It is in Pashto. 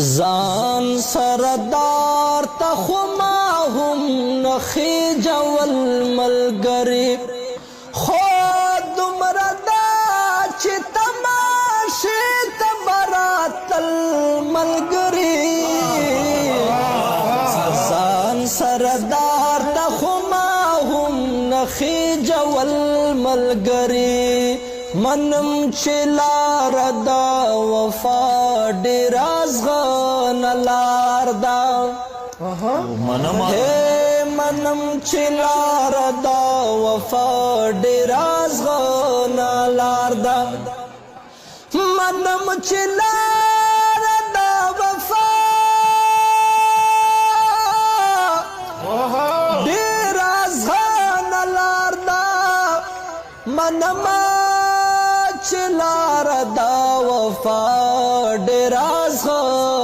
زان سردار تخما هم نخی جول ملگری خود مردا چی تماشی تبرات الملگری زان سردار تخما هم نخی جول ملگری منم چلار دا وفا ډیر ازغن لار دا منم چلار دا وفا ډیر ازغن لار دا منم چلار